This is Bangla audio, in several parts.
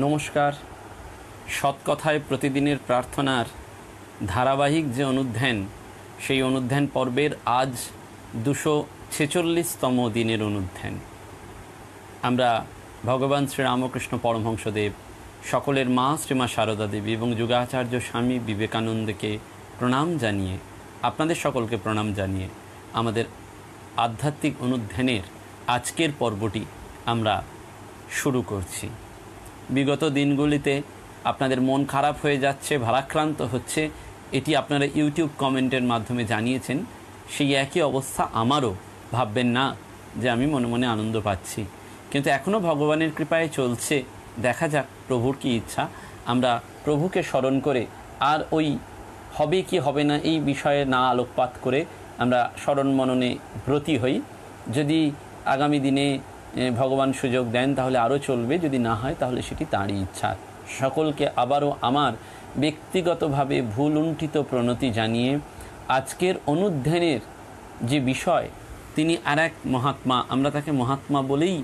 নমস্কার। সৎকথায় প্রতিদিনের প্রার্থনার ধারাবাহিক যে অনুধ্যান, সেই অনুধ্যান পর্বের আজ 246তম দিনের অনুধ্যান। আমরা ভগবান শ্রীরামকৃষ্ণ পরমহংসদেব, সকলের মা শ্রীমা সারদা দেবী এবং যুগাচার্য স্বামী বিবেকানন্দকে প্রণাম জানিয়ে, আপনাদের সকলকে প্রণাম জানিয়ে আমাদের আধ্যাত্মিক অনুধ্যানের আজকের পর্বটি আমরা শুরু করছি। বিগত দিনগুলিতে আপনাদের মন খারাপ হয়ে যাচ্ছে, ভারাক্রান্ত হচ্ছে, এটি আপনারা ইউটিউব কমেন্টের মাধ্যমে জানিয়েছেন। সেই একই অবস্থা আমারও। ভাববেন না যে আমি মনে মনে আনন্দ পাচ্ছি, কিন্তু এখনও ভগবানের কৃপায় চলছে। দেখা যাক প্রভুর কী ইচ্ছা। আমরা প্রভুকে স্মরণ করে আর ওই হবে কি হবে না এই বিষয়ে না আলোকপাত করে আমরা স্মরণ মননে ব্রতী হই। যদি আগামী দিনে ভগবান সুযোগ দেন তাহলে আরও চলবে, যদি না হয় তাহলে সেটি তাঁরই ইচ্ছা। সকলকে আবারও আমার ব্যক্তিগতভাবে ভুলুণ্ঠিত প্রণতি জানিয়ে আজকের অনুধ্যানের যে বিষয়, তিনি আর এক মহাত্মা, আমরা তাকে মহাত্মা বলেই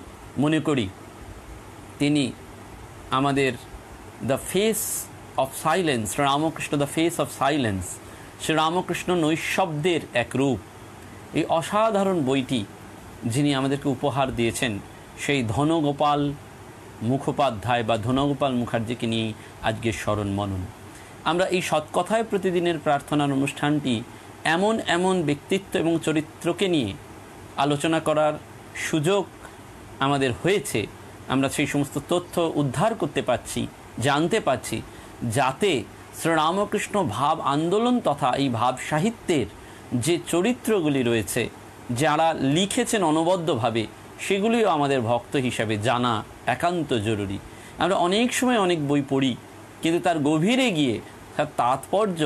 মনে করি। তিনি আমাদের the face of silence, Sri Ramakrishna the face of silence, Sri Ramakrishna নৈঃশব্দের এক রূপ। এই অসাধারণ বইটি যিনি আমাদেরকে উপহার দিয়েছেন, সেই ধনগোপাল মুখোপাধ্যায় বা ধনগোপাল মুখার্জিকে নিয়ে আজকের স্মরণ মনন। আমরা এই সৎকথায় প্রতিদিনের প্রার্থনার অনুষ্ঠানটি এমন এমন ব্যক্তিত্ব এবং চরিত্রকে নিয়ে আলোচনা করার সুযোগ আমাদের হয়েছে। আমরা সেই সমস্ত তথ্য উদ্ধার করতে পারছি, জানতে পারছি, যাতে শ্রীরামকৃষ্ণ ভাব আন্দোলন তথা এই ভাব সাহিত্যের যে চরিত্রগুলি রয়েছে, যারা লিখেছেন অনবদ্যভাবে, সেগুলিও আমাদের ভক্ত হিসাবে জানা একান্ত জরুরি। আমরা অনেক সময় অনেক বই পড়ি, কিন্তু তার গভীরে গিয়ে তার তাৎপর্য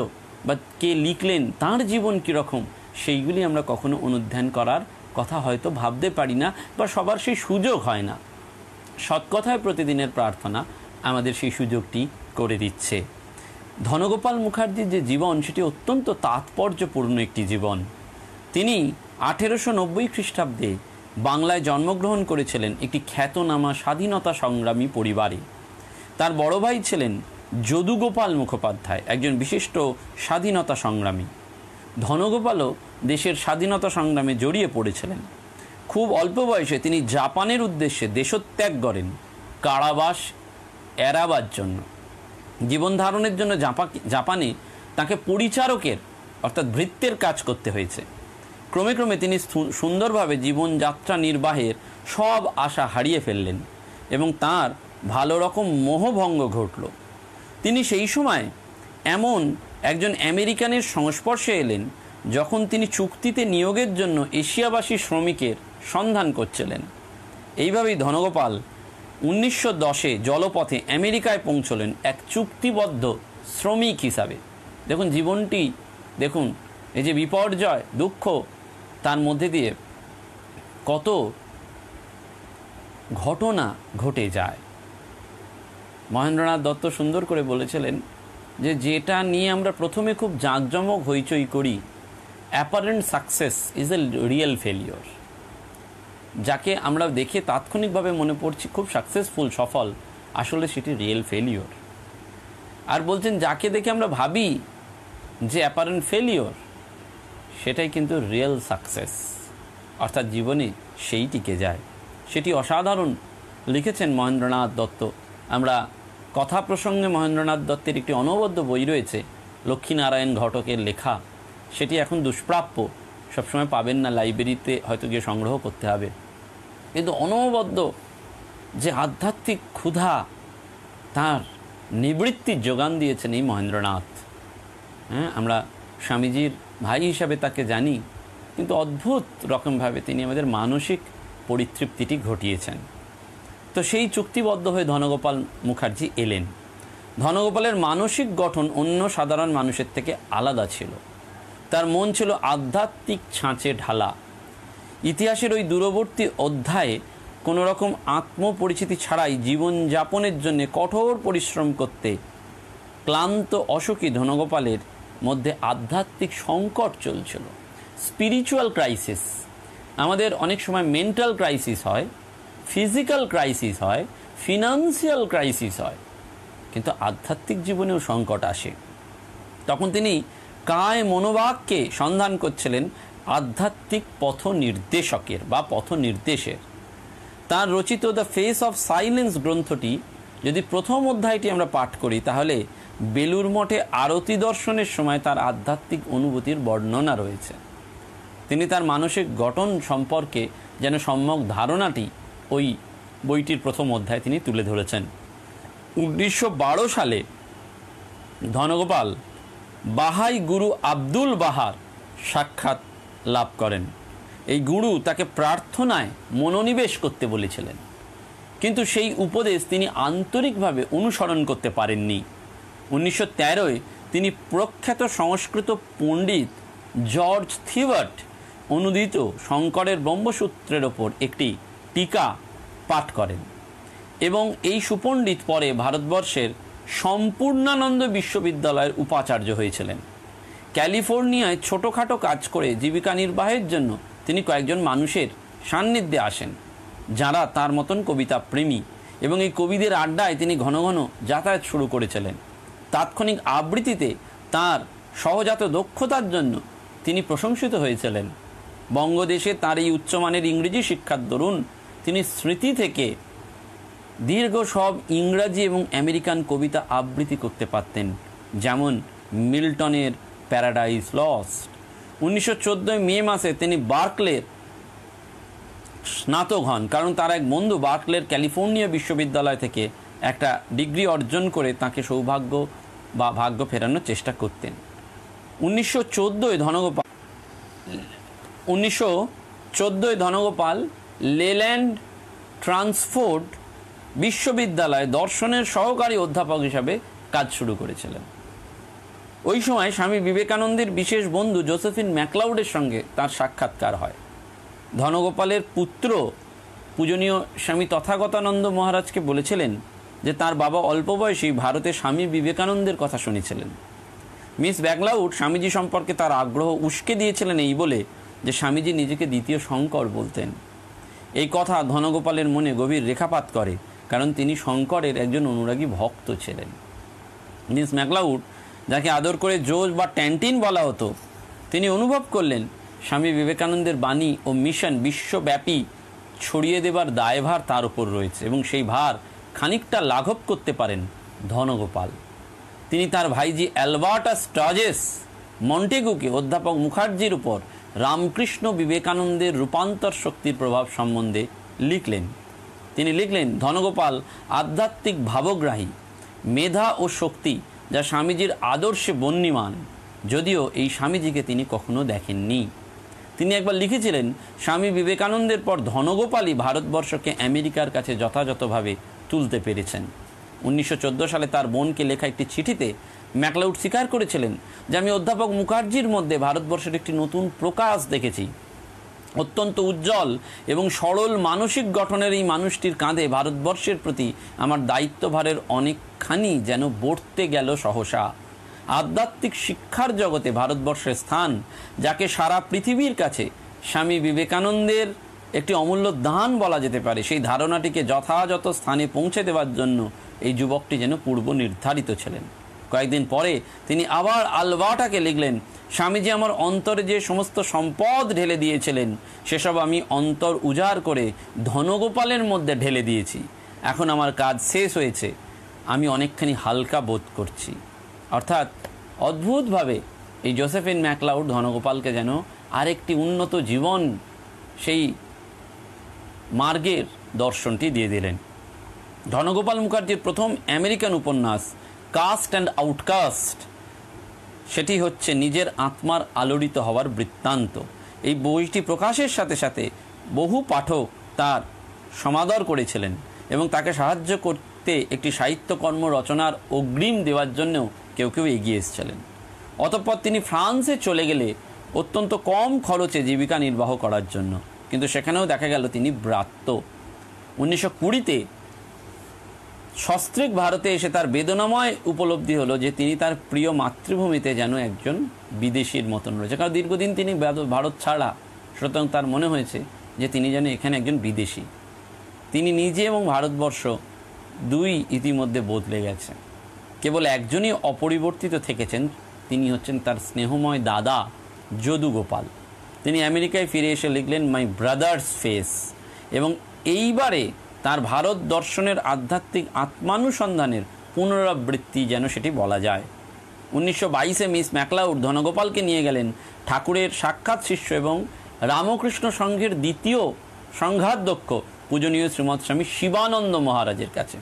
বা কে লিখলেন, তার জীবন কীরকম, সেইগুলি আমরা কখনো অনুধ্যান করার কথা হয়তো ভাবতে পারি না, বা সবার সেই সুযোগ হয় না। সৎকথায় প্রতিদিনের প্রার্থনা আমাদের সেই সুযোগটি করে দিচ্ছে। ধনগোপাল মুখার্জির যে জীবন, সেটি অত্যন্ত তাৎপর্যপূর্ণ একটি জীবন। তিনি 1890 খ্রিস্টাব্দে বাংলায় জন্মগ্রহণ করেছিলেন একটি খ্যাতনামা স্বাধীনতা সংগ্রামী পরিবারে। তার বড় ভাই ছিলেন যদুগোপাল মুখোপাধ্যায়, একজন বিশিষ্ট স্বাধীনতা সংগ্রামী। ধনগোপালও দেশের স্বাধীনতা সংগ্রামে জড়িয়ে পড়েছিলেন। খুব অল্প বয়সে তিনি জাপানের উদ্দেশ্যে দেশত্যাগ করেন কারাবাস এড়াবার জন্য। জীবন ধারণের জন্য জাপানে তাকে পরিচারকের অর্থাৎ ভৃত্যের কাজ করতে হয়েছে। ক্রমে ক্রমে তিনি সুন্দরভাবে জীবনযাত্রা নির্বাহের সব আশা হারিয়ে ফেললেন এবং তার ভালো রকম মোহভঙ্গ ঘটল। তিনি সেই সময় এমন একজন আমেরিকানের সংস্পর্শে এলেন যখন তিনি চুক্তিতে নিয়োগের জন্য এশিয়াবাসী শ্রমিকের সন্ধান করছিলেন। এইভাবেই ধনগোপাল 1910-এ জলপথে আমেরিকায় পৌঁছলেন এক চুক্তিবদ্ধ শ্রমিক হিসাবে। দেখুন জীবনটি, দেখুন এই যে বিপর্যয়, দুঃখ, তার মধ্যে দিয়ে কত ঘটনা ঘটে যায়। মহেন্দ্রনাথ দত্ত সুন্দর করে বলেছিলেন যে যেটা নিয়ে আমরা প্রথমে খুব জাঁকজমক হইচই করি, apparent success is a real failure. যাকে আমরা দেখে তাৎক্ষণিকভাবে মনে পড়ছি খুব সাকসেসফুল, সফল, আসলে সেটি রিয়েল ফেলিওর। আর বলছেন যাকে দেখে আমরা ভাবি যে অ্যাপারেন্ট ফেলিওর, সেটাই কিন্তু রিয়েল সাকসেস, অর্থাৎ জীবনে সেই টিকে যায়। সেটি অসাধারণ লিখেছেন মহেন্দ্রনাথ দত্ত। আমরা কথা প্রসঙ্গে মহেন্দ্রনাথ দত্তের একটি অনবদ্য বই রয়েছে, লক্ষ্মীনারায়ণ ঘটকের লেখা। সেটি এখন দুষ্প্রাপ্য, সবসময় পাবেন না, লাইব্রেরিতে হয়তো গিয়ে সংগ্রহ করতে হবে। কিন্তু অনবদ্য যে আধ্যাত্মিক ক্ষুধা, তার নিবৃত্তির যোগান দিয়েছেন এই মহেন্দ্রনাথ। আমরা স্বামীজির ভাই হিসাবে তাকে জানি, কিন্তু অদ্ভুত রকমভাবে তিনি আমাদের মানসিক পরিতৃপ্তিটি ঘটিয়েছেন। তো সেই চুক্তিবদ্ধ হয়ে ধনগোপাল মুখার্জি এলেন। ধনগোপালের মানসিক গঠন অন্য সাধারণ মানুষের থেকে আলাদা ছিল। তার মন ছিল আধ্যাত্মিক ছাঁচে ঢালা। ইতিহাসের ওই দূরবর্তী অধ্যায়ে কোনো রকম আত্মপরিচিতি ছাড়াই জীবনযাপনের জন্য কঠোর পরিশ্রম করতে ক্লান্ত অসুখী ধনগোপালের মধ্যে আধ্যাত্মিক সংকট চলছিল, স্পিরিচুয়াল ক্রাইসিস। আমাদের অনেক সময় মেন্টাল ক্রাইসিস হয়, ফিজিক্যাল ক্রাইসিস হয়, ফিনান্সিয়াল ক্রাইসিস হয়, কিন্তু আধ্যাত্মিক জীবনেও সংকট আসে। তখন তিনি কায় মনোবাগকে সন্ধান করছিলেন আধ্যাত্মিক পথ নির্দেশকের বা পথ নির্দেশের। তার রচিত দ্য ফেস অফ সাইলেন্স গ্রন্থটি যদি প্রথম অধ্যায়টি আমরা পাঠ করি, তাহলে বেলুর মঠে আরতি দর্শনের সময় তার আধ্যাত্মিক অনুভূতির বর্ণনা রয়েছে। তিনি তার মানসিক গঠন সম্পর্কে যেন সম্যক ধারণাটি ওই বইটির প্রথম অধ্যায়ে তিনি তুলে ধরেছেন। 1912 সালে ধনগোপাল বাহাই গুরু আব্দুল বাহার সাক্ষাৎ লাভ করেন। এই গুরু তাকে প্রার্থনায় মনোনিবেশ করতে বলেছিলেন, কিন্তু সেই উপদেশ তিনি আন্তরিকভাবে অনুসরণ করতে পারেননি। 1913 তিনি প্রখ্যাত সংস্কৃত পণ্ডিত জর্জ থিবার্ট অনুদিত শঙ্করের ব্রহ্মসূত্রের ওপর একটি টিকা পাঠ করেন এবং এই সুপণ্ডিত পরে ভারতবর্ষের সম্পূর্ণানন্দ বিশ্ববিদ্যালয়ের উপাচার্য হয়েছিলেন। ক্যালিফোর্নিয়ায় ছোটোখাটো কাজ করে জীবিকা নির্বাহের জন্য তিনি কয়েকজন মানুষের সান্নিধ্যে আসেন, যারা তার মতন কবিতা প্রেমী, এবং এই কবিদের আড্ডায় তিনি ঘন ঘন যাতায়াত শুরু করেছিলেন। তাৎক্ষণিক আবৃত্তিতে তার সহজাত দক্ষতার জন্য তিনি প্রশংসিত হয়েছিলেন। বঙ্গদেশে তার এই উচ্চমানের ইংরেজি শিক্ষার দরুন তিনি স্মৃতি থেকে দীর্ঘ সব ইংরাজি এবং আমেরিকান কবিতা আবৃত্তি করতে পারতেন, যেমন মিল্টনের প্যারাডাইস লস্ট। 1914 মে মাসে তিনি বার্কলের স্নাতক হন, কারণ তার এক বন্ধু বার্কলের ক্যালিফোর্নিয়া বিশ্ববিদ্যালয় থেকে একটা ডিগ্রি অর্জন করে তাকে সৌভাগ্য বা ভাগ্য ফেরানোর চেষ্টা করতেন। 1914 ধনগোপাল লেল্যান্ড ট্রান্সফোর্ড বিশ্ববিদ্যালয়ে দর্শনের সহকারী অধ্যাপক হিসাবে কাজ শুরু করেছিলেন। ওই সময় স্বামী বিবেকানন্দের বিশেষ বন্ধু জোসেফিন ম্যাকলাউডের সঙ্গে তার সাক্ষাৎকার হয়। ধনগোপালের পুত্র পূজনীয় স্বামী তথাগতানন্দ মহারাজকে বলেছিলেন যে তার বাবা অল্প বয়সেই ভারতে স্বামী বিবেকানন্দের কথা শুনেছিলেন। মিস ম্যাকলাউড স্বামীজি সম্পর্কে তার আগ্রহ উস্কে দিয়েছিলেন এই বলে যে স্বামীজি নিজেকে দ্বিতীয় শঙ্কর বলতেন। এই কথা ধনগোপালের মনে গভীর রেখাপাত করে, কারণ তিনি শঙ্করের একজন অনুরাগী ভক্ত ছিলেন। মিস ম্যাকলাউড, যাকে আদর করে জোজ বা ট্যান্টিন বলা হতো, তিনি অনুভব করলেন স্বামী বিবেকানন্দের বাণী ও মিশন বিশ্বব্যাপী ছড়িয়ে দেবার দায়ভার তার উপর রয়েছে, এবং সেই ভার খানিকটা লাঘব করতে পারেন ধনগোপাল। তিনি তার ভাইজি অ্যালবার্টাস স্টাজেস মন্টেগুকে অধ্যাপক মুখার্জির উপর রামকৃষ্ণ বিবেকানন্দের রূপান্তর শক্তির প্রভাব সম্বন্ধে লিখলেন। তিনি লিখলেন, ধনগোপাল আধ্যাত্মিক ভাবগ্রাহী, মেধা ও শক্তি যা স্বামীজির আদর্শে বহ্নিমান, যদিও এই স্বামীজিকে তিনি কখনো দেখেননি। তিনি একবার লিখেছিলেন, স্বামী বিবেকানন্দের পর ধনগোপালই ভারতবর্ষকে আমেরিকার কাছে যথাযথভাবে তুলতে পেরেছেন। 1914 সালে তার বোনকে লেখা একটি চিঠিতে ম্যাকলাউড স্বীকার করেছিলেন যে আমি অধ্যাপক মুখার্জির মধ্যে ভারতবর্ষের একটি নতুন প্রকাশ দেখেছি। অত্যন্ত উজ্জ্বল এবং সরল মানসিক গঠনের এই মানুষটির কাঁধে ভারতবর্ষের প্রতি আমার দায়িত্বভারের অনেকখানি যেন বর্তে গেল সহসা। আধ্যাত্মিক শিক্ষার জগতে ভারতবর্ষের স্থান, যাকে সারা পৃথিবীর কাছে স্বামী বিবেকানন্দের একটি অমূল্য দান বলা যেতে পারে, সেই ধারণাটিকে যথাযথ স্থানে পৌঁছে দেওয়ার জন্য এই যুবকটি যেন পূর্ব নির্ধারিত ছিলেন। কয়েকদিন পরে তিনি আবার আলবার্টাকে লিখলেন, স্বামীজি আমার অন্তরে যে সমস্ত সম্পদ ঢেলে দিয়েছিলেন সেসব আমি অন্তর উজাড় করে ধনগোপালের মধ্যে ঢেলে দিয়েছি। এখন আমার কাজ শেষ হয়েছে, আমি অনেকখানি হালকা বোধ করছি। অর্থাৎ অদ্ভুতভাবে এই জোসেফিন ম্যাকলাউড ধনগোপালকে যেন আরেকটি উন্নত জীবন, সেই মার্গের দর্শনটি দিয়ে দিলেন। ধনগোপাল মুখার্জির প্রথম আমেরিকান উপন্যাস কাস্ট অ্যান্ড আউটকাস্ট, সেটি হচ্ছে নিজের আত্মার আলোড়িত হওয়ার বৃত্তান্ত। এই বইটি প্রকাশের সাথে সাথে বহু পাঠক তার সমাদর করেছিলেন এবং তাকে সাহায্য করতে একটি সাহিত্যকর্ম রচনার অগ্রিম দেওয়ার জন্যও কেউ কেউ এগিয়ে এসেছিলেন। অতঃপর তিনি ফ্রান্সে চলে গেলে অত্যন্ত কম খরচে জীবিকা নির্বাহ করার জন্য, কিন্তু সেখানেও দেখা গেল তিনি ব্রাত্য। 1920-তে সস্ত্রীক ভারতে এসে তার বেদনাময় উপলব্ধি হলো যে তিনি তার প্রিয় মাতৃভূমিতে যেন একজন বিদেশির মতন রয়েছে, কারণ দীর্ঘদিন তিনি ভারত ছাড়া, সুতরাং তার মনে হয়েছে যে তিনি যেন এখানে একজন বিদেশি। তিনি নিজে এবং ভারতবর্ষ দুই ইতিমধ্যে বদলে গেছে। কেবল একজনই অপরিবর্তিত থেকেছেন, তিনি হচ্ছেন তার স্নেহময় দাদা যদু গোপাল। তিনি আমেরিকায় ফিরে এসে লিখলেন মাই ব্রাদার্স ফেস, এবং এইবারে তার ভারত দর্শনের আধ্যাত্মিক আত্মানুসন্ধানের পুনরাবৃত্তি যেন সেটি বলা যায়। 1922-এ মিস ম্যাকলাউড ধনগোপালকে নিয়ে গেলেন ঠাকুরের সাক্ষাৎ শিষ্য এবং রামকৃষ্ণ সংঘের দ্বিতীয় সংঘাধ্যক্ষ পূজনীয় শ্রীমৎ স্বামী শিবানন্দ মহারাজের কাছে।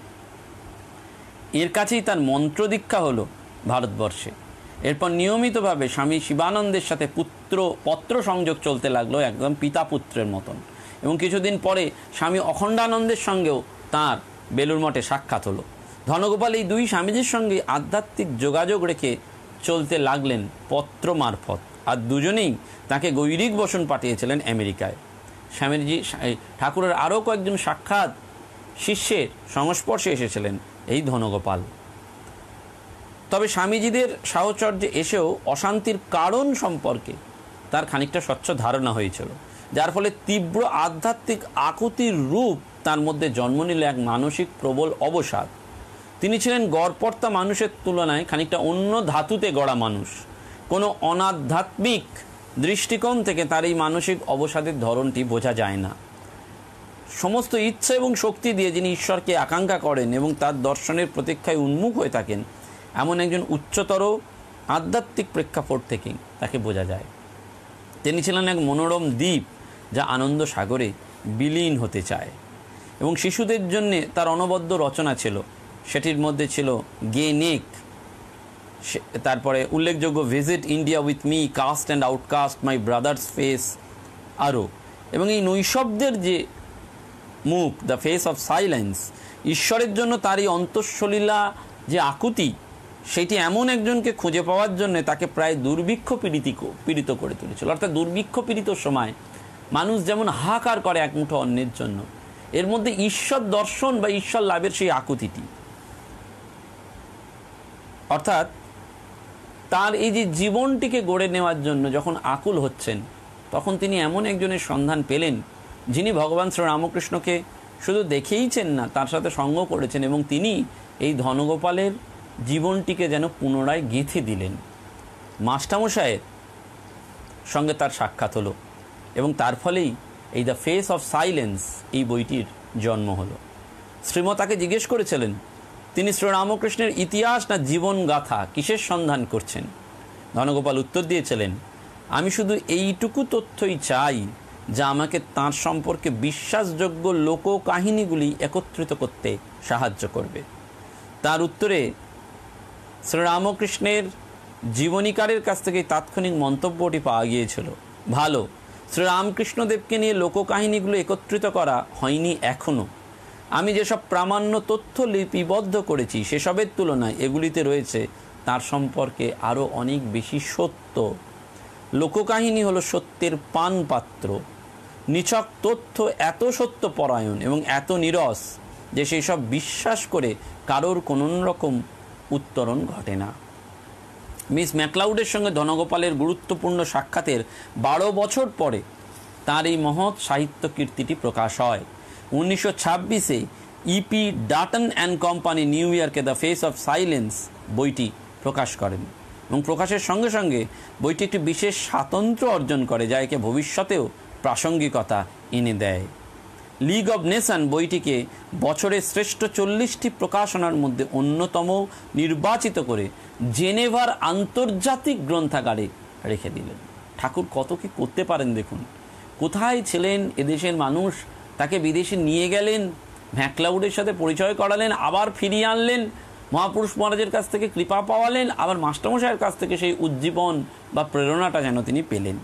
এর কাছেই তার মন্ত্র দীক্ষা হলো ভারতবর্ষে। এরপর নিয়মিতভাবে স্বামী শিবানন্দের সাথে পত্র সংযোগ চলতে লাগলো, একদম পিতা পুত্রের মতন। এবং কিছুদিন পরে স্বামী অখণ্ডানন্দের সঙ্গেও তার বেলুড় মঠে সাক্ষাৎ হলো। ধনগোপাল এই দুই স্বামীজির সঙ্গে আধ্যাত্মিক যোগাযোগ রেখে চলতে লাগলেন পত্র মারফত, আর দুজনেই তাকে গৈরিক বসন পাঠিয়েছিলেন আমেরিকায়। স্বামীজি ঠাকুরের আরও কয়েকজন সাক্ষাৎ শিষ্যের সংস্পর্শে এসেছিলেন এই ধনগোপাল। তবে স্বামীজিদের সাহচর্যে এসেও অশান্তির কারণ সম্পর্কে তার খানিকটা স্বচ্ছ ধারণা হয়েছিল, যার ফলে তীব্র আধ্যাত্মিক আকুতির রূপ তার মধ্যে জন্ম নিল এক মানসিক প্রবল অবসাদ। তিনি ছিলেন গড়পড়তা মানুষের তুলনায় খানিকটা অন্য ধাতুতে গড়া মানুষ। কোনো অনাধ্যাত্মিক দৃষ্টিকোণ থেকে তার এই মানসিক অবসাদের ধরনটি বোঝা যায় না। সমস্ত ইচ্ছা এবং শক্তি দিয়ে যিনি ঈশ্বরকে আকাঙ্ক্ষা করেন এবং তার দর্শনের প্রতীক্ষায় উন্মুখ হয়ে থাকেন, এমন একজন উচ্চতর আধ্যাত্মিক প্রেক্ষাপট থেকেই তাকে বোঝা যায়। তিনি ছিলেন এক মনোরম দ্বীপ যা আনন্দ সাগরে বিলীন হতে চায়, এবং শিশুদের জন্যে তার অনবদ্য রচনা ছিল। সেটির মধ্যে ছিল গে নেক, তারপরে উল্লেখযোগ্য visit India with me, caste and outcast, my brother's face আরও। এবং এই নৈশব্দের যে মুখ, দ্য ফেস অফ সাইলেন্স, ঈশ্বরের জন্য তার এই অন্তঃসলীলা যে আকুতি, সেটি এমন একজনকে খুঁজে পাওয়ার জন্য তাকে প্রায় দুর্ভিক্ষ পীড়িত করে তুলেছিল। অর্থাৎ দুর্ভিক্ষ পীড়িত সময় মানুষ যেমন হাহাকার করে এক মুঠো অন্যের জন্য, এর মধ্যে ঈশ্বর দর্শন বা ঈশ্বর লাভের সেই আকুতিটি। অর্থাৎ তার এই যে জীবনটিকে গড়ে নেওয়ার জন্য যখন আকুল হচ্ছেন, তখন তিনি এমন একজনের সন্ধান পেলেন যিনি ভগবান শ্রীরামকৃষ্ণকে শুধু দেখেইছেন না, তার সাথে সঙ্গ করেছেন, এবং তিনি এই ধনগোপালের জীবনটিকে যেন পুনরায় গেঁথে দিলেন। মাস্টারমশায়ের সঙ্গে তার সাক্ষাৎ হলো, এবং তার ফলেই এই দ্য ফেস অফ সাইলেন্স এই বইটির জন্ম হলো। শ্রীমতাকে জিজ্ঞেস করেছিলেন তিনি শ্রীরামকৃষ্ণের ইতিহাস না জীবন গাথা কিসের সন্ধান করছেন। ধনগোপাল উত্তর দিয়েছিলেন, আমি শুধু এইটুকু তথ্যই চাই যা আমাকে তাঁর সম্পর্কে বিশ্বাসযোগ্য লোককাহিনীগুলি একত্রিত করতে সাহায্য করবে। তার উত্তরে শ্রীরামকৃষ্ণের জীবনীকারের কাছ থেকে তাৎক্ষণিক মন্তব্যটি পাওয়া গিয়েছিল, ভালো, শ্রীরামকৃষ্ণদেবকে নিয়ে লোককাহিনীগুলো একত্রিত করা হয়নি এখনও। আমি যেসব প্রামাণ্য তথ্য লিপিবদ্ধ করেছি সেসবের তুলনায় এগুলিতে রয়েছে তার সম্পর্কে আরও অনেক বেশি সত্য। লোককাহিনী হলো সত্যের পানপাত্র। নিছক তথ্য এত সত্যপরায়ণ এবং এত নিরস যে সেই সব বিশ্বাস করে কারোর কোনো রকম উত্তরণ ঘটে না। মিস ম্যাকলাউডের সঙ্গে ধনগোপালের গুরুত্বপূর্ণ সাক্ষাতের 12 বছর পরে তার এই মহৎ সাহিত্য কীর্তিটি প্রকাশ হয়। 1926-এ ইপি ডাটন অ্যান্ড কোম্পানি নিউ ইয়র্কে দ্য ফেস অফ সাইলেন্স বইটি প্রকাশ করেন, এবং প্রকাশের সঙ্গে সঙ্গে বইটি একটি বিশেষ স্বাতন্ত্র্য অর্জন করে, যা একে ভবিষ্যতেও প্রাসঙ্গিকতা এনে দেয়। লিগ অব নেশন বইটিকে বছরের শ্রেষ্ঠ 40টি প্রকাশনার মধ্যে অন্যতম নির্বাচিত করে জেনেভার আন্তর্জাতিক গ্রন্থাগারে রেখে দিলেন। ঠাকুর কত কি করতে পারেন দেখুন। কোথায় ছিলেন এদেশের মানুষ, তাকে বিদেশে নিয়ে গেলেন, ম্যাকলাউডের সাথে পরিচয় করালেন, আবার ফিরিয়ে আনলেন, মহাপুরুষ মহারাজের কাছ থেকে কৃপা পাওয়ালেন, আবার মাস্টারমশাইয়ের কাছ থেকে সেই উজ্জীবন বা প্রেরণাটা যেন তিনি পেলেন।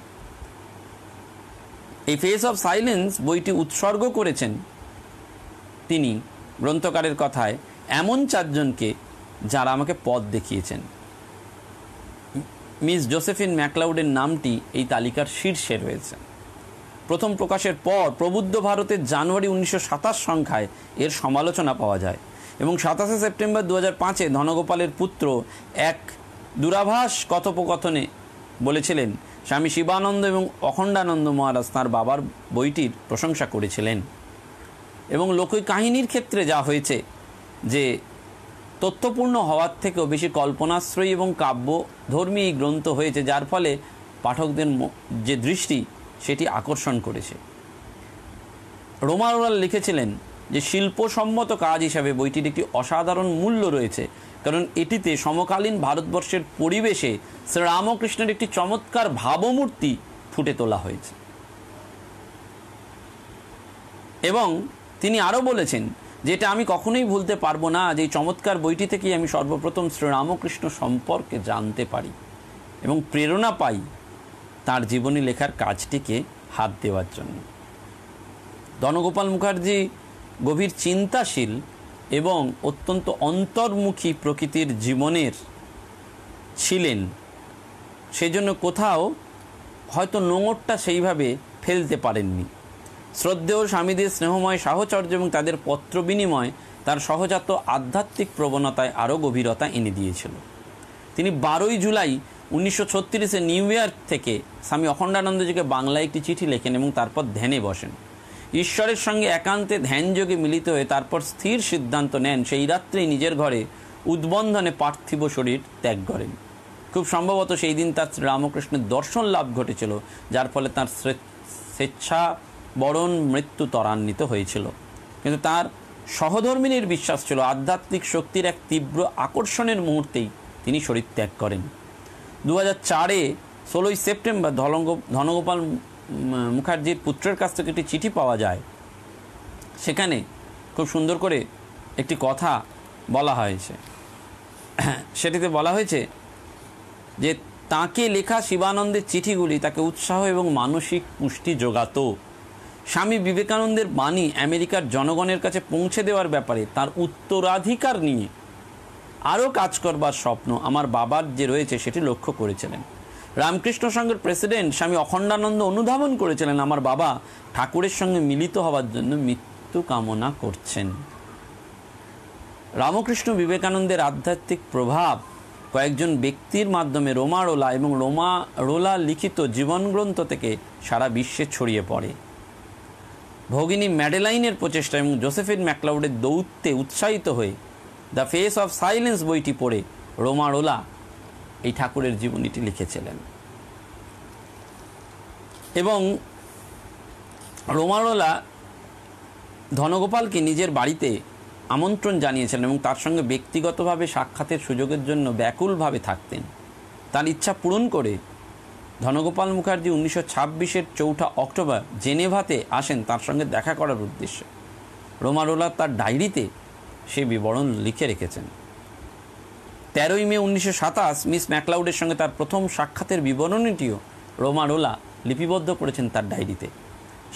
এই ফেস অফ সাইলেন্স বইটি উৎসর্গ করেছেন তিনি গ্রন্থকারের কথায় এমন 4 জনকে যারা আমাকে পথ দেখিয়েছেন। মিস জোসেফিন ম্যাকলাউডের নামটি এই তালিকার শীর্ষে রয়েছে। প্রথম প্রকাশের পর প্রবুদ্ধ ভারতের জানুয়ারি 1927 সংখ্যায় এর সমালোচনা পাওয়া যায়, এবং 27 সেপ্টেম্বর 2005-এ ধনগোপালের পুত্র এক দূরাভাস কথোপকথনে বলেছিলেন স্বামী শিবানন্দ এবং অখণ্ডানন্দ মহারাজ তাঁর বাবার বইটির প্রশংসা করেছিলেন। এবং লোকই কাহিনীর ক্ষেত্রে যা হয়েছে যে তথ্যপূর্ণ হওয়ার থেকেও বেশি কল্পনাশ্রয়ী এবং কাব্যধর্মী এই গ্রন্থ হয়েছে, যার ফলে পাঠকদের যে দৃষ্টি সেটি আকর্ষণ করেছে। রোমারোলা লিখেছিলেন যে শিল্পসম্মত কাজ হিসাবে বইটির একটি অসাধারণ মূল্য রয়েছে, কারণ এটিতে সমকালীন ভারতবর্ষের পরিবেশে শ্রীরামকৃষ্ণের একটি চমৎকার ভাবমূর্তি ফুটে তোলা হয়েছে। এবং তিনি আরও বলেছেন যেটা আমি কখনোই ভুলতে পারবো না, যে এই চমৎকার বইটি থেকেই আমি সর্বপ্রথম শ্রীরামকৃষ্ণ সম্পর্কে জানতে পারি এবং প্রেরণা পাই তার জীবনী লেখার কাজটিকে হাত দেওয়ার জন্য। ধনগোপাল মুখার্জি গভীর চিন্তাশীল এবং অত্যন্ত অন্তর্মুখী প্রকৃতির জীবনের ছিলেন, সেজন্য কোথাও হয়তো নোংরটা সেইভাবে ফেলতে পারেননি। শ্রদ্ধেয় স্বামীদের স্নেহময় সাহচর্য এবং তাদের পত্র বিনিময় তার সহজাত আধ্যাত্মিক প্রবণতায় আরও গভীরতা এনে দিয়েছিল। তিনি 12ই জুলাই 1936 নিউ ইয়র্ক থেকে স্বামী অখণ্ডানন্দজিকে বাংলায় একটি চিঠি লেখেন এবং তারপর ধ্যানে বসেন। ঈশ্বরের সঙ্গে একান্তে ধ্যানযোগে মিলিত হয়ে তারপর স্থির সিদ্ধান্ত নেন সেই রাত্রেই নিজের ঘরে উদ্বন্ধনে পার্থিব শরীর ত্যাগ করেন। খুব সম্ভবত সেই দিন তার রামকৃষ্ণের দর্শন লাভ ঘটেছিল, যার ফলে তার স্বেচ্ছা বরণ মৃত্যু ত্বরান্বিত হয়েছিল। কিন্তু তার সহধর্মিনীর বিশ্বাস ছিল আধ্যাত্মিক শক্তির এক তীব্র আকর্ষণের মুহূর্তেই তিনি শরীর ত্যাগ করেন। 2004-এ 16ই সেপ্টেম্বর ধনগোপাল মুখার্জির পুত্রের কাছ থেকে একটি চিঠি পাওয়া যায়। সেখানে খুব সুন্দর করে একটি কথা বলা হয়েছে। সেটিতে বলা হয়েছে যে তাঁকে লেখা শিবানন্দের চিঠিগুলি তাকে উৎসাহ এবং মানসিক পুষ্টি যোগাতো। স্বামী বিবেকানন্দের বাণী আমেরিকার জনগণের কাছে পৌঁছে দেওয়ার ব্যাপারে তার উত্তরাধিকার নিয়ে আরও কাজ করবার স্বপ্ন আমার বাবার যে রয়েছে সেটি লক্ষ্য করেছিলেন। রামকৃষ্ণ সংঘের প্রেসিডেন্ট স্বামী অখণ্ডানন্দ অনুধাবন করেছিলেন আমার বাবা ঠাকুরের সঙ্গে মিলিত হওয়ার জন্য মৃত্যু কামনা করছেন। রামকৃষ্ণ বিবেকানন্দের আধ্যাত্মিক প্রভাব কয়েকজন ব্যক্তির মাধ্যমে রোমারোলা এবং রোমারোলা লিখিত জীবনগ্রন্থ থেকে সারা বিশ্বে ছড়িয়ে পড়ে। ভগিনী ম্যাডেলাইনের প্রচেষ্টা এবং জোসেফিন ম্যাকলাউডের দৌত্যে উৎসাহিত হয়ে দ্য ফেস অফ সাইলেন্স বইটি পড়ে রোমারোলা এই ঠাকুরের জীবনীটি লিখেছিলেন। এবং রোমারোলা ধনগোপালকে নিজের বাড়িতে আমন্ত্রণ জানিয়েছিলেন এবং তার সঙ্গে ব্যক্তিগতভাবে সাক্ষাতের সুযোগের জন্য ব্যাকুলভাবে থাকতেন। তার ইচ্ছা পূরণ করে ধনগোপাল মুখার্জি 1926-এর 4 অক্টোবর জেনেভাতে আসেন তার সঙ্গে দেখা করার উদ্দেশ্যে। রোমারোলা তার ডায়েরিতে সে বিবরণ লিখে রেখেছেন। 13ই মে 1927 মিস ম্যাকলাউডের সঙ্গে তার প্রথম সাক্ষাতের বিবরণীটিও রোমারোলা লিপিবদ্ধ করেছেন তার ডায়েরিতে।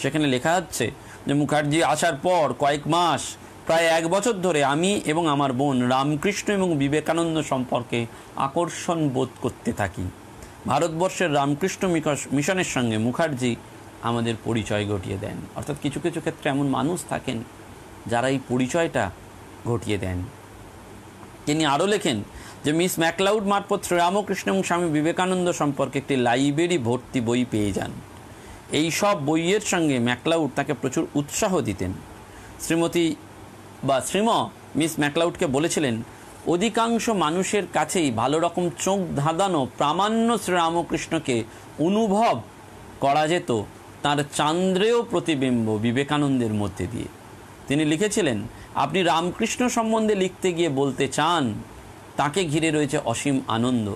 সেখানে লেখা হচ্ছে যে মুখার্জি আসার পর কয়েক মাস প্রায় 1 বছর ধরে আমি এবং আমার বোন রামকৃষ্ণ এবং বিবেকানন্দ সম্পর্কে আকর্ষণ বোধ করতে থাকি। ভারতবর্ষের রামকৃষ্ণ মিশনের সঙ্গে মুখার্জি আমাদের পরিচয় ঘটিয়ে দেন। অর্থাৎ কিছু কিছু ক্ষেত্রে এমন মানুষ থাকেন যারা এই পরিচয়টা ঘটিয়ে দেন। তিনি আরও লেখেন যে মিস ম্যাকলাউড মারফত শ্রীরামকৃষ্ণ এবং স্বামী বিবেকানন্দ সম্পর্কে একটি লাইব্রেরি ভর্তি বই পেয়ে যান। এই সব বইয়ের সঙ্গে ম্যাকলাউড তাকে প্রচুর উৎসাহ দিতেন। মিস ম্যাকলাউডকে বলেছিলেন, অধিকাংশ মানুষের কাছেই ভালো রকম চোখ ধাঁধানো প্রামাণ্য শ্রীরামকৃষ্ণকে অনুভব করা যেত তাঁর চান্দ্রেয় প্রতিবিম্ব বিবেকানন্দের মধ্যে দিয়ে। তিনি লিখেছিলেন, আপনি রামকৃষ্ণ সম্বন্ধে লিখতে গিয়ে বলতে চান তাকে ঘিরে রয়েছে অসীম আনন্দ।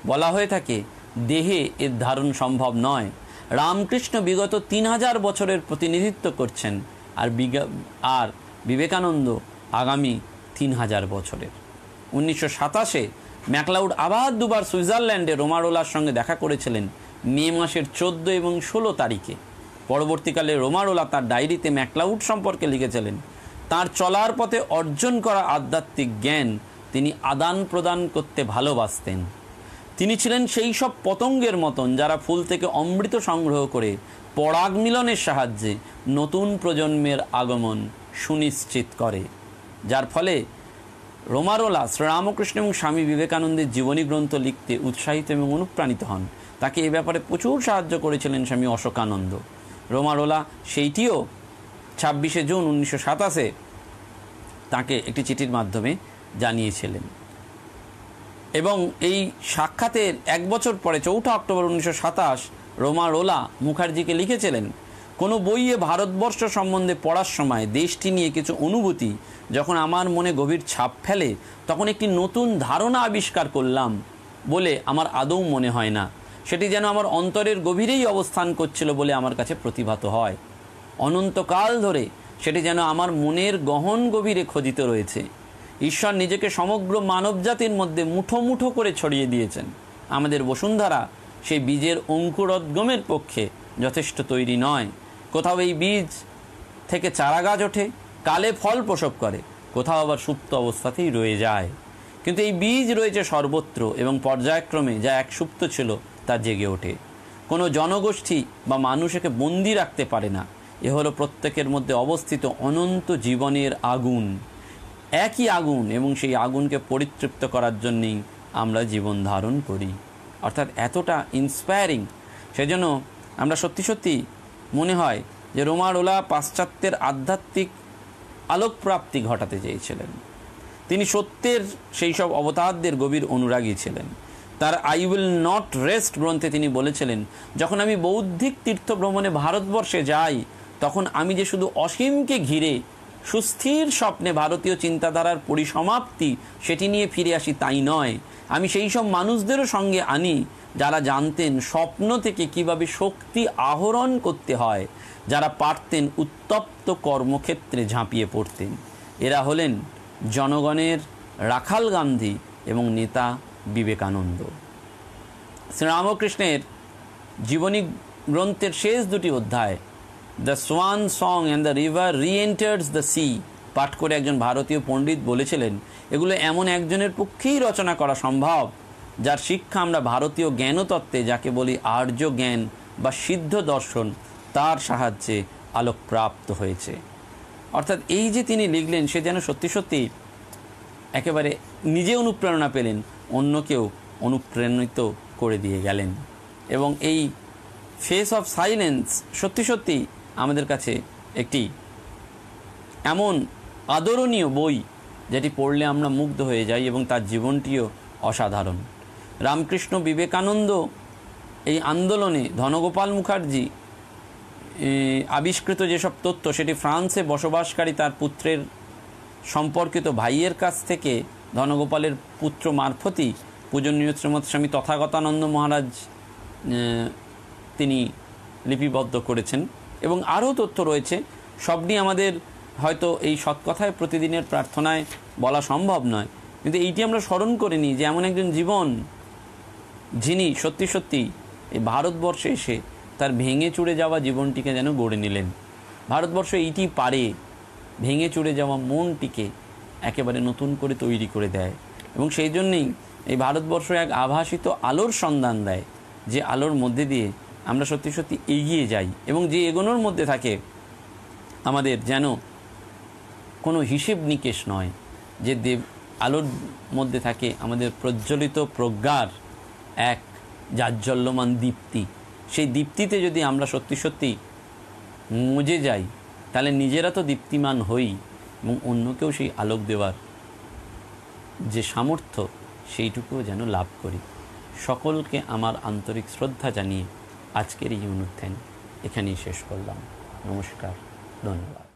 বলা হয়ে থাকে দেহে এর ধারণ সম্ভব নয়। রামকৃষ্ণ বিগত 3000 বছরের প্রতিনিধিত্ব করছেন আর বিবেকানন্দ আগামী 3000 বছরের। 1927-এ ম্যাকলাউড আবার দুবার সুইজারল্যান্ডে রোমারোলার সঙ্গে দেখা করেছিলেন মে মাসের 14 এবং 16 তারিখে। পরবর্তীকালে রোমারোলা তার ডায়েরিতে ম্যাকলাউড সম্পর্কে লিখেছিলেন, তার চলার পথে অর্জন করা আধ্যাত্মিক জ্ঞান তিনি আদান প্রদান করতে ভালোবাসতেন। তিনি ছিলেন সেই সব পতঙ্গের মতন যারা ফুল থেকে অমৃত সংগ্রহ করে পরাগ মিলনের সাহায্যে নতুন প্রজন্মের আগমন সুনিশ্চিত করে, যার ফলে রোমারোলা শ্রীরামকৃষ্ণ এবং স্বামী বিবেকানন্দের জীবনী গ্রন্থ লিখতে উৎসাহিত এবং অনুপ্রাণিত হন। তাকে এ ব্যাপারে প্রচুর সাহায্য করেছিলেন স্বামী অশোকানন্দ। রোমারোলা সেইটিও 26শে জুন 1927 তাকে একটি চিঠির মাধ্যমে জানিয়েছিলেন। এবং এই সাক্ষাতের এক বছর পরে 4 অক্টোবর 1927 রোমারোলা মুখার্জিকে লিখেছিলেন, কোনো বইয়ে ভারতবর্ষ সম্বন্ধে পড়ার সময় দেশটি নিয়ে কিছু অনুভূতি যখন আমার মনে গভীর ছাপ ফেলে, তখন একটি নতুন ধারণা আবিষ্কার করলাম বলে আমার আদৌ মনে হয় না। সেটি যেন আমার অন্তরের গভীরেই অবস্থান করছিল বলে আমার কাছে প্রতিভাত হয়। অনন্তকাল ধরে সেটি যেন আমার মনের গহন গভীরে খোদিত রয়েছে। ঈশ্বর নিজেকে সমগ্র মানবজাতির মধ্যে মুঠো মুঠো করে ছড়িয়ে দিয়েছেন। আমাদের বসুন্ধরা সেই বীজের অঙ্কুরোদ্গমের পক্ষে যথেষ্ট তৈরি নয়। কোথাও এই বীজ থেকে চারাগাছ ওঠে, কালে ফল প্রসব করে, কোথাও আবার সুপ্ত অবস্থাতেই রয়ে যায়। কিন্তু এই বীজ রয়েছে সর্বত্র এবং পর্যায়ক্রমে যা এক সুপ্ত ছিল তা জেগে ওঠে। কোনো জনগোষ্ঠী বা মানুষ একে বন্দি রাখতে পারে না। এ হলো প্রত্যেকের মধ্যে অবস্থিত অনন্ত জীবনের আগুন, একই আগুন, এবং সেই আগুনকে পরিতৃপ্ত করার জন্যেই আমরা জীবন ধারণ করি। অর্থাৎ এতটা ইন্সপায়ারিং, সেজন্য আমরা সত্যি সত্যি মনে হয় যে রোমারোলা পাশ্চাত্যের আধ্যাত্মিক আলোকপ্রাপ্তি ঘটাতে চেয়েছিলেন। তিনি সত্যের সেই সব অবতারদের গভীর অনুরাগী ছিলেন। তার আই উইল নট রেস্ট গ্রন্থে তিনি বলেছিলেন, যখন আমি বৌদ্ধিক তীর্থভ্রমণে ভারতবর্ষে যাই, তখন আমি যে শুধু অসীমকে ঘিরে সুস্থির স্বপ্নে ভারতীয় চিন্তাধারার পরিসমাপ্তি সেটি নিয়ে ফিরে আসি তাই নয়, আমি সেই সব মানুষদেরও সঙ্গে আনি যারা জানতেন স্বপ্ন থেকে কিভাবে শক্তি আহরণ করতে হয়, যারা পারতেন উত্তপ্ত কর্মক্ষেত্রে ঝাঁপিয়ে পড়তেন। এরা হলেন জনগণের রাখাল গান্ধী এবং নেতা বিবেকানন্দ। শ্রীরামকৃষ্ণের জীবনী গ্রন্থের শেষ দুটি অধ্যায়, the swan song and the river re-enters the sea, পাঠ করে একজন ভারতীয় পণ্ডিত বলেছিলেন, এগুলো এমন একজনের পক্ষেই রচনা করা সম্ভব যার শিক্ষা আমরা ভারতীয় জ্ঞানতত্ত্বে, যাকে বলি আর্য জ্ঞান বা সিদ্ধ দর্শন, তার সাহায্যে আলোকপ্রাপ্ত হয়েছে। অর্থাৎ এই যে তিনি লিখলেন, সে যেন সত্যি সত্যি একেবারে নিজে অনুপ্রেরণা পেলেন, অন্যকেও অনুপ্রাণিত করে দিয়ে গেলেন। এবং এই ফেস অফ সাইলেন্স সত্যি সত্যি আমাদের কাছে একটি এমন আদরণীয় বই যেটি পড়লে আমরা মুগ্ধ হয়ে যাই, এবং তার জীবনটিও অসাধারণ। রামকৃষ্ণ বিবেকানন্দ এই আন্দোলনে ধনগোপাল মুখার্জি আবিষ্কৃত যেসব তথ্য, সেটি ফ্রান্সে বসবাসকারী তার পুত্রের সম্পর্কিত ভাইয়ের কাছ থেকে ধনগোপালের পুত্র মারফতই পূজনীয় শ্রীমৎ স্বামী তথাগতানন্দ মহারাজ তিনি লিপিবদ্ধ করেছেন। এবং আরও তথ্য রয়েছে, সব নিয়ে আমাদের হয়তো এই সৎকথায় প্রতিদিনের প্রার্থনায় বলা সম্ভব নয়, কিন্তু এইটি আমরা স্মরণ করে নিই যে এমন একজন জীবন যিনি সত্যি সত্যি এই ভারতবর্ষে এসে তার ভেঙে চুরে যাওয়া জীবনটিকে যেন গড়ে নিলেন। ভারতবর্ষ এইটি পারে, ভেঙে চুরে যাওয়া মনটিকে একেবারে নতুন করে তৈরি করে দেয়। এবং সেই জন্যেই এই ভারতবর্ষ এক আভাসিত আলোর সন্ধান দেয়, যে আলোর মধ্যে দিয়ে আমরা সত্যি সত্যি এগিয়ে যাই, এবং যে এগোনোর মধ্যে থাকে আমাদের যেন কোনো হিসেব নিকেশ নয়, যে আলোর মধ্যে থাকে আমাদের প্রজ্বলিত প্রজ্ঞার এক জাজ্জল্যমান দীপ্তি। সেই দীপ্তিতে যদি আমরা সত্যি সত্যি মজে যাই, তাহলে নিজেরা তো দীপ্তিমান হই, এবং অন্যকেও সেই আলোক দেওয়ার যে সামর্থ্য সেইটুকুও যেন লাভ করি। সকলকে আমার আন্তরিক শ্রদ্ধা জানিয়ে আজকের এই অনুষ্ঠান এখানেই শেষ করলাম। নমস্কার, ধন্যবাদ।